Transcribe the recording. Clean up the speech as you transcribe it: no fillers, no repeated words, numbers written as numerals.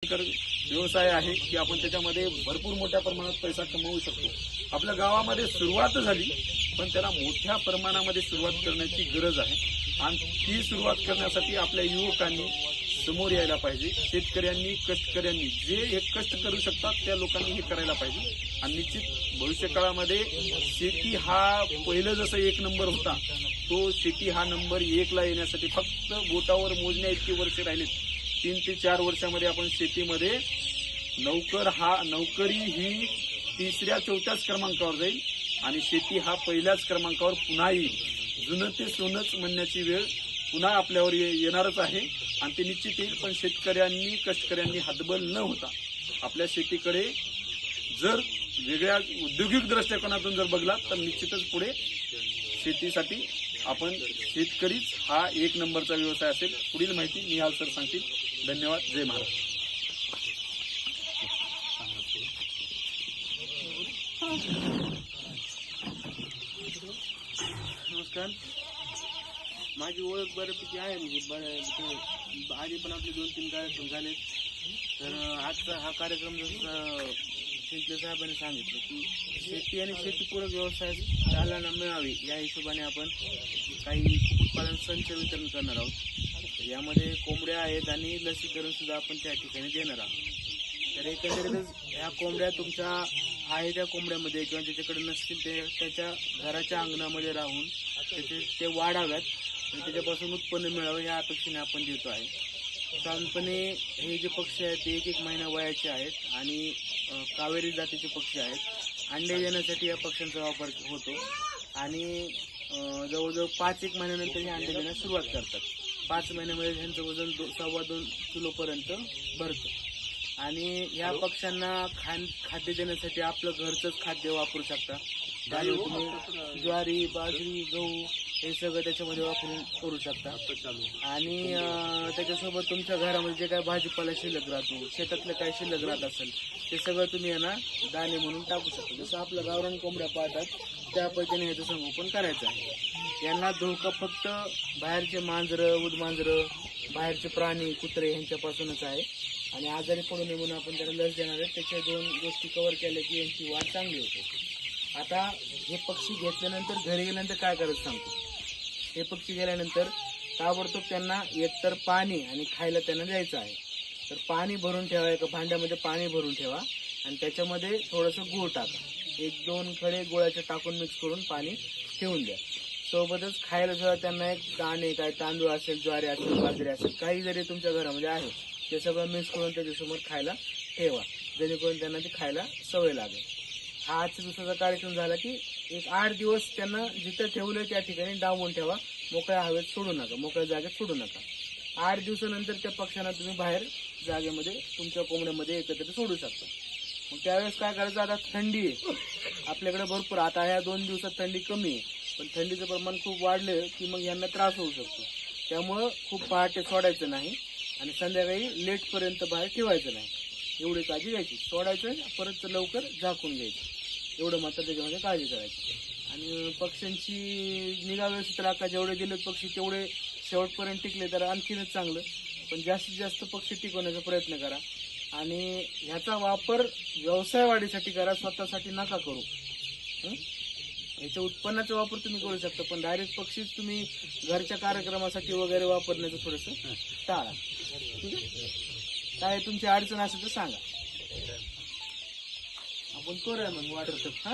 सोयीस्कर व्यवसाय आहे की आपण त्याच्यामध्ये भरपूर मोठ्या प्रमाणात पैसा कमवू शकतो. आपल्या गावामध्ये सुरुवात झाली, पण त्याला मोठ्या प्रमाणामध्ये सुरुवात करण्याची गरज आहे आणि ती सुरुवात करण्यासाठी आपल्या युवकांनी समोर यायला पाहिजे. शेतकऱ्यांनी, कष्टकऱ्यांनी जे हे कष्ट करू शकतात त्या लोकांनी हे करायला पाहिजे. आणि निश्चित भविष्यकाळामध्ये शेती हा पहिलं जसं 1 नंबर होता, तो शेती हा नंबर 1 ला येण्यासाठी फक्त बोटावर मोजण्या इतकी वर्ष राहिलीत. 3 ते 4 वर्षामध्ये आपण शेतीमध्ये नोकरी ही 3ऱ्या-4थ्याच क्रमांकावर जाईल आणि शेती हा पहिल्याच क्रमांकावर पुन्हा येईल. जुनं ते सोनंच म्हणण्याची वेळ पुन्हा आपल्यावर येणारच आहे आणि ते निश्चित येईल. पण शेतकऱ्यांनी, कष्टकऱ्यांनी हतबल न होता आपल्या शेतीकडे जर वेगळ्या औद्योगिक दृष्टिकोनातून जर बघला तर निश्चितच पुढे शेतीसाठी आपण शेतकरीच हा 1 नंबरचा व्यवसाय असेल. पुढील माहिती निहाल सर सांगतील. धन्यवाद. जय महाराष्ट्र. नमस्कार. माझी ओळख बऱ्यापैकी आहे, म्हणजे आधी पण आपले 2-3 कार्यक्रम झालेत. तर आजचा हा कार्यक्रम जसं शिंदे साहेबांनी सांगितलं की शेती आणि शेतीपूरक व्यवसायास चालना मिळावी या हिशोबाने आपण काही कुक्कुटपालन संच वितरण करणार आहोत. यामध्ये कोंबड्या आहेत आणि लसीकरण सुद्धा आपण त्या ठिकाणी देणार आहोत. तर एकंदरीतच ह्या कोंबड्या तुमच्या आहे त्या कोंबड्यामध्ये किंवा ज्याच्याकडे नसतील ते त्याच्या घराच्या अंगणामध्ये राहून ते वाढाव्यात आणि त्याच्यापासून उत्पन्न मिळावं या अपेक्षेने आपण देतो आहे. साधारणपणे हे जे पक्षी आहेत ते 1-1 महिना वयाचे आहेत आणि कावेरी जातीचे पक्षी आहेत. अंडे देण्यासाठी या पक्ष्यांचा वापर होतो आणि जवळजवळ 5-1 महिन्यानंतर हे अंडे देण्यास सुरुवात करतात. 5 महिन्यामध्ये त्यांचं वजन 2.25 किलोपर्यंत भरतं. आणि या पक्ष्यांना खाद्य देण्यासाठी आपलं घरचंच खाद्य वापरू शकता. त्यामुळे तुम्ही ज्वारी, बाजरी, गहू हे सगळं त्याच्यामध्ये वापरून करू शकता. आणि त्याच्यासोबत तुमच्या घरामध्ये जे काय भाजीपाला शिल्लक राहतो, शेतातलं काय शिल्लक राहत असेल ते सगळं तुम्ही यांना दाणे म्हणून टाकू शकता. जसं आपलं गावरान कोंबड्या पाळतात त्या पद्धतीने ह्याचं संगोपन करायचं आहे. यांना धोका फक्त बाहेरचे मांजरं, उदमांजरं, बाहेरचे प्राणी, कुत्रे ह्यांच्यापासूनच आहे. आणि आजारी पडू नये म्हणून आपण त्याला लस देणार आहे. त्याच्या 2 गोष्टी कव्हर केल्या की यांची वाढ चांगली होते. आता हे पक्षी घेतल्यानंतर घरी गेल्यानंतर काय करायचं सांगतो. हे पक्षी गेल्यानंतर ताबडतोब त्यांना एकतर पाणी आणि खायला त्यांना द्यायचं आहे. तर पाणी भरून ठेवा, एका भांड्यामध्ये पाणी भरून ठेवा आणि त्याच्यामध्ये थोडंसं गूळ टाका. 1-2 खडे गुळाचे टाकून मिक्स करून पाणी ठेवून द्या. सोबतच खायला सुद्धा त्यांना एक दाणे, काय तांदूळ असेल, ज्वारी असेल, बाजरी असेल, काही जरी तुमच्या घरामध्ये आहे ते सगळं मिक्स करून त्याच्यासमोर खायला ठेवा, जेणेकरून त्यांना ते खायला सवय लागेल. हा 8 दिवसाचा कार्यक्रम झाला की एक 8 दिवस त्यांना जिथं ठेवलं त्या ठिकाणी डांबून ठेवा. मोकळ्या हवेत सोडू नका, मोकळ्या जागेत सोडू नका. 8 दिवसानंतर त्या पक्ष्यांना तुम्ही बाहेर जागेमध्ये तुमच्या कोंबड्यामध्ये एकत्र सोडू शकता. मग त्यावेळेस काय करायचं, आता थंडी आहे आपल्याकडे भरपूर. आता ह्या 2 दिवसात थंडी कमी आहे, पण थंडीचं प्रमाण खूप वाढलं की मग यांना त्रास होऊ शकतो. त्यामुळं खूप पहाटे सोडायचं नाही आणि संध्याकाळी लेटपर्यंत बाहेर ठेवायचं नाही. एवढी काळजी घ्यायची. सोडायचं, परत लवकर झाकून घ्यायचं. एवढं मात्र त्याच्यामध्ये काळजी करायची. आणि पक्ष्यांची निगा व्यवस्थित राखा. जेवढे दिलेत पक्षी तेवढे शेवटपर्यंत टिकले तर आणखीनच चांगलं. पण जास्तीत जास्त पक्षी टिकवण्याचा प्रयत्न करा आणि ह्याचा वापर व्यवसाय वाढीसाठी करा, स्वतःसाठी नका करू. याच्या उत्पन्नाचा वापर तुम्ही करू शकता, पण डायरेक्ट पक्षीच तुम्ही घरच्या कार्यक्रमासाठी वगैरे वापरण्याचं थोडंसं टाळा. ठीक आहे. काय तुमची अडचण असेल तर सांगा, आपण करूया मग वाटरटप.